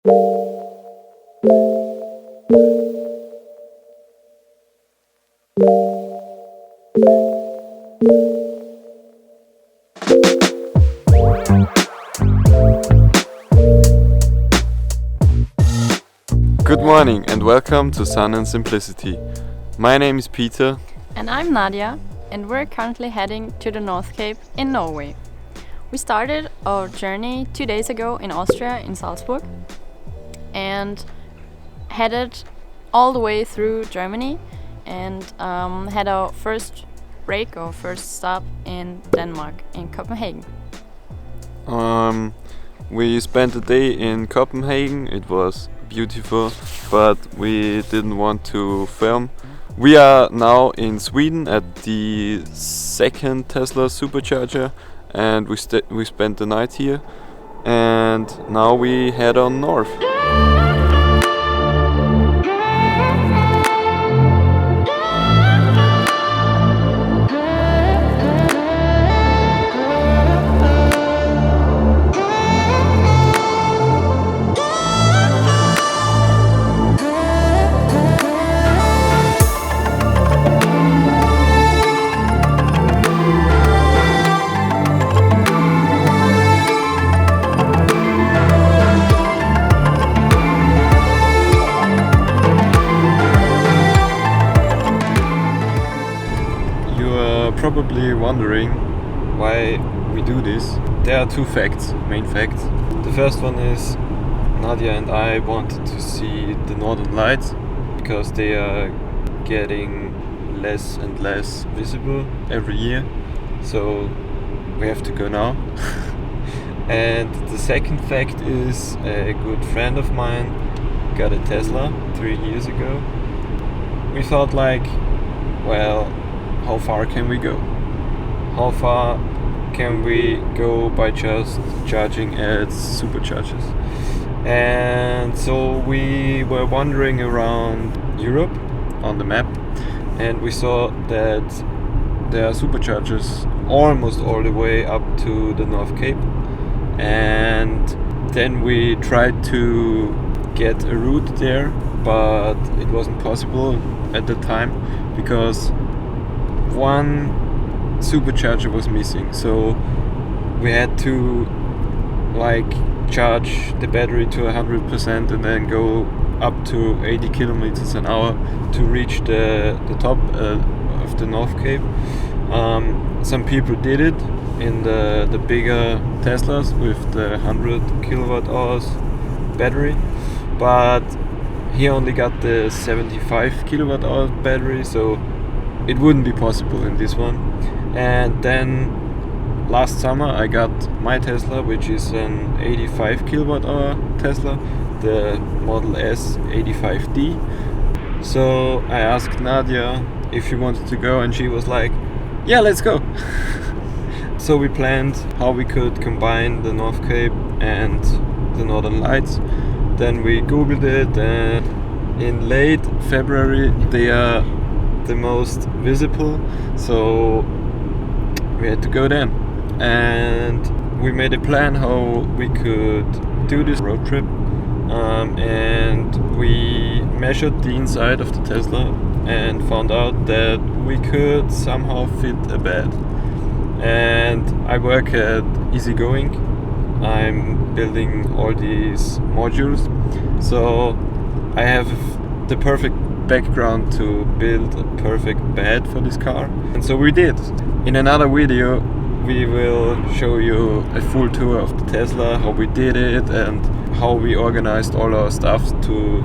Good morning and welcome to Sun and Simplicity. My name is Peter. And I'm Nadia, and we're currently heading to the Northcape in Norway. We started our journey 2 days ago in Austria, in Salzburg, and headed all the way through Germany and had our first break or first stop in Denmark, in Copenhagen. We spent a day in Copenhagen. It was beautiful, but we didn't want to film. We are now in Sweden at the second Tesla supercharger, and we spent the night here, and now we head on north. Probably wondering why we do this. There are two main facts. The first one is Nadia and I wanted to see the northern lights because they are getting less and less visible every year, so we have to go now. And the second fact is a good friend of mine got a Tesla 3 years ago. We thought like, well, how far can we go? How far can we go by just charging at superchargers? And so we were wandering around Europe on the map, and we saw that there are superchargers almost all the way up to the Northcape. And then we tried to get a route there, but it wasn't possible at the time because one supercharger was missing, so we had to like charge the battery to 100% and then go up to 80 kilometers an hour to reach the top of the Northcape. Some people did it in the bigger Teslas with the 100 kilowatt hours battery, but he only got the 75 kilowatt hour battery, so it wouldn't be possible in this one. And then last summer I got my Tesla, which is an 85 kilowatt hour Tesla, the Model S 85D. So I asked Nadia if she wanted to go, and she was like, yeah, let's go. So we planned how we could combine the Northcape and the Northern Lights. Then we googled it, and in late February they are the most visible, so we had to go then. And we made a plan how we could do this road trip, and we measured the inside of the Tesla and found out that we could somehow fit a bed. And I work at Easygoing. I'm building all these modules, so I have the perfect background to build a perfect bed for this car, and so we did. In another video we will show you a full tour of the Tesla, how we did it and how we organized all our stuff to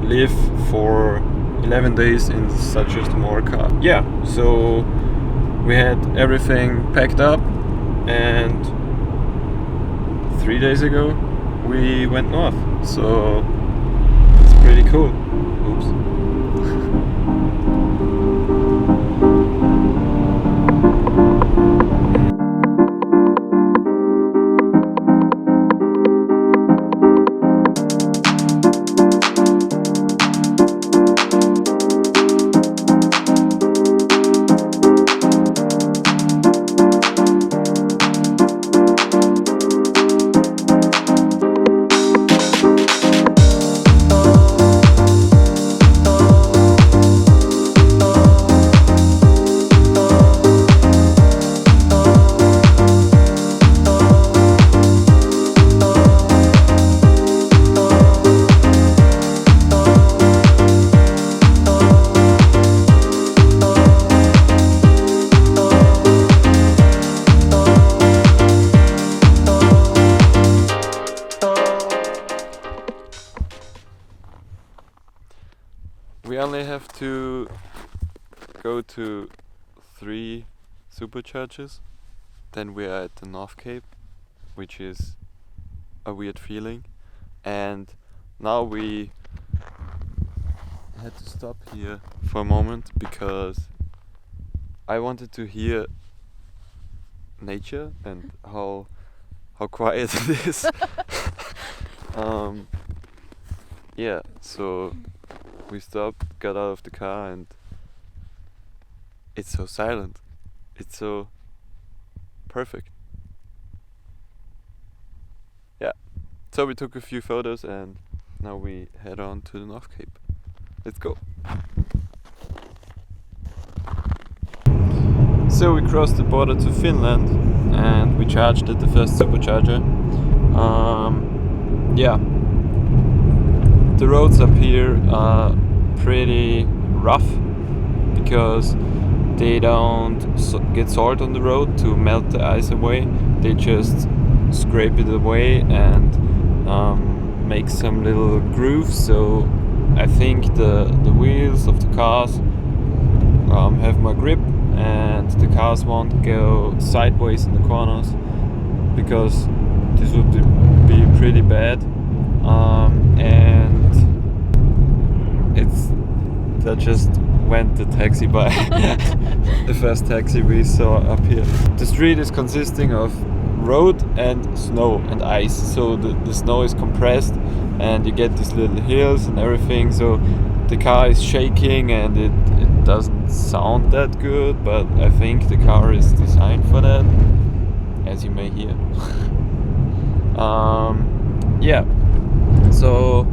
live for 11 days in such a small car. Yeah, so we had everything packed up, and 3 days ago we went north, so it's pretty cool. Oops. We only have to go to 3 superchargers, then we are at the Northcape, which is a weird feeling, and now we had to stop here for a moment because I wanted to hear nature and how quiet it is. Yeah, so we stopped, got out of the car, and it's so silent. It's so perfect. Yeah, so we took a few photos and now we head on to the Northcape. Let's go. So we crossed the border to Finland and we charged at the first supercharger. Yeah, the roads up here are pretty rough because they don't get salt on the road to melt the ice away. They just scrape it away and make some little grooves. So I think the wheels of the cars have more grip and the cars won't go sideways in the corners because this would be pretty bad. And that just went the taxi by. The first taxi we saw up here. The street is consisting of road and snow and ice, so the snow is compressed and you get these little hills and everything, so the car is shaking and it doesn't sound that good, but I think the car is designed for that, as you may hear. Yeah, so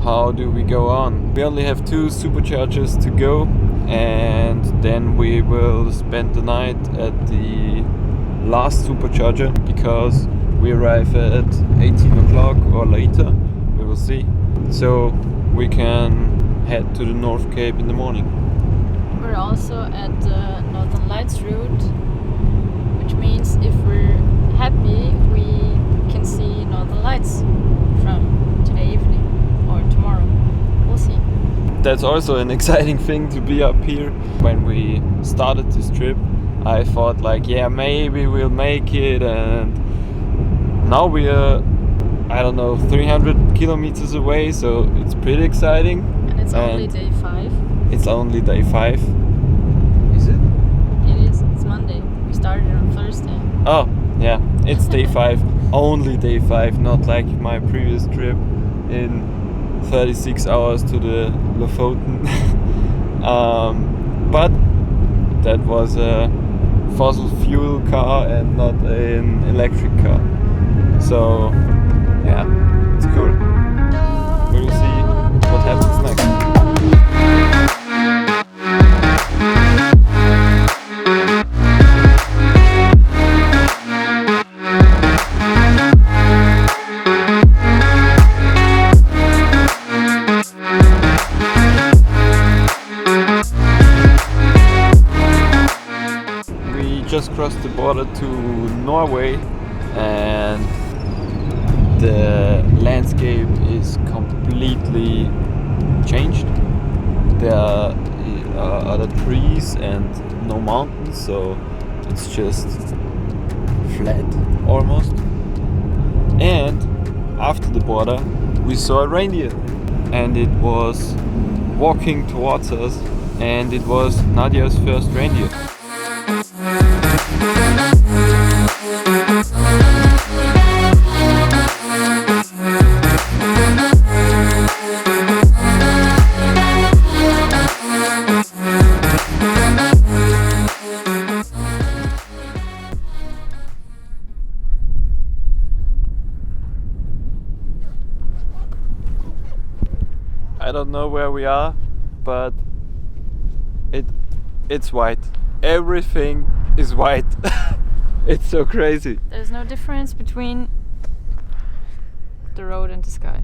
how do we go on? We only have 2 superchargers to go, and then we will spend the night at the last supercharger because we arrive at 18 o'clock or later, we will see. So we can head to the Northcape in the morning. We're also at the Northern Lights route, which means if we're happy we can see Northern Lights from today evening or tomorrow. We'll see. That's also an exciting thing to be up here. When we started this trip, I thought like, yeah, maybe we'll make it, and now we are, I don't know, 300 kilometers away, so it's pretty exciting. And it's only day 5. It's only day 5. Is it? It is. It's Monday. We started on Thursday. Oh, yeah, it's day 5. Only day 5, not like my previous trip in 36 hours to the Lofoten. But that was a fossil fuel car and not an electric car. So yeah, it's cool. We will see what happens next. Just crossed the border to Norway and the landscape is completely changed. There are other trees and no mountains, so it's just flat almost. And after the border we saw a reindeer and it was walking towards us, and it was Nadia's first reindeer. I don't know where we are, but it's white. Everything is white. It's so crazy. There's no difference between the road and the sky.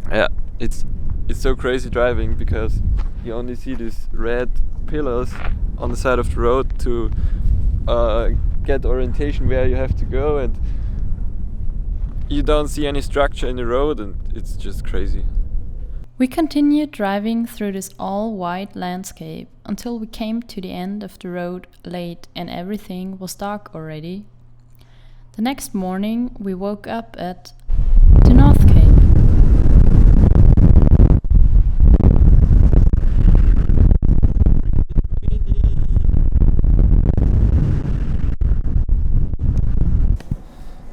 Yeah, it's so crazy driving because you only see these red pillars on the side of the road to get orientation where you have to go, and you don't see any structure in the road, and it's just crazy. We continued driving through this all-white landscape until we came to the end of the road late and everything was dark already. The next morning we woke up at the Northcape.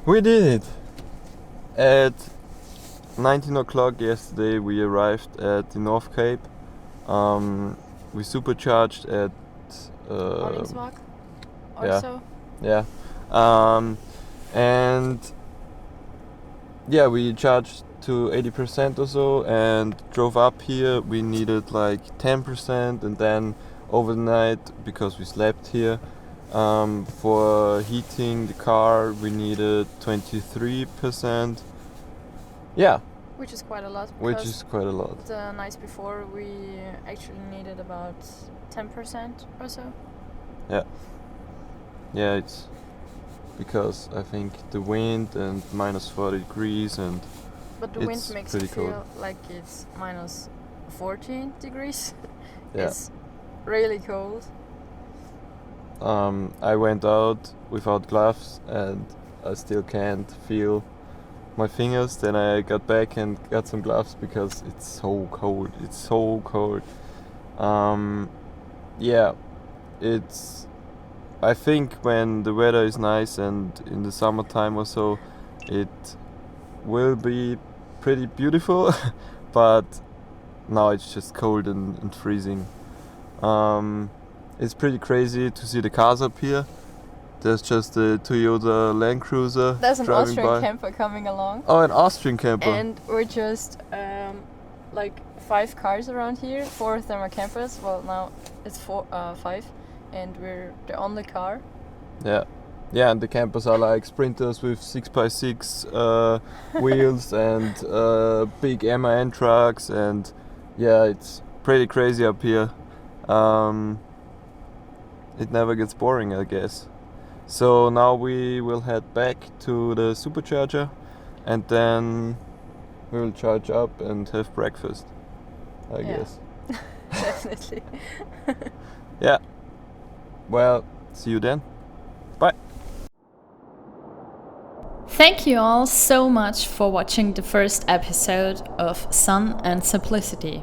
We did it! At 19 o'clock yesterday we arrived at the Northcape. We supercharged at Orlingsvåg yeah. also. Yeah. And yeah, we charged to 80% or so and drove up here. We needed like 10%, and then overnight, because we slept here, for heating the car we needed 23%. Yeah. Which is quite a lot. Which is quite a lot. The nights before we actually needed about 10% or so. Yeah. Yeah, it's because I think the wind and minus 40 degrees and but the wind makes it feel like it's minus 14 degrees. Yeah. It's really cold. I went out without gloves and I still can't feel my fingers. Then I got back and got some gloves because it's so cold. It's so cold. Yeah, it's. I think when the weather is nice and in the summertime or so, it will be pretty beautiful. But now it's just cold and freezing. It's pretty crazy to see the cars up here. There's just a Toyota Land Cruiser. There's an driving Austrian by. Camper coming along. Oh, an Austrian camper. And we're just like 5 cars around here. 4 of them are campers. Well, now it's 5, and we're the only car. Yeah. Yeah, and the campers are like sprinters with 6x6 wheels and big MAN trucks, and yeah, it's pretty crazy up here. It never gets boring, I guess. So now we will head back to the supercharger and then we will charge up and have breakfast, I guess. Definitely. Yeah. Well, see you then. Bye. Thank you all so much for watching the first episode of Sun and Simplicity.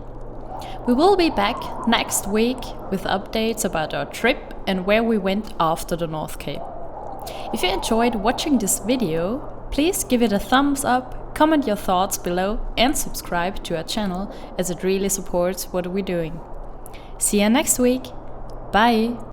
We will be back next week with updates about our trip and where we went after the Northcape. If you enjoyed watching this video, please give it a thumbs up, comment your thoughts below and subscribe to our channel, as it really supports what we're doing. See you next week. Bye!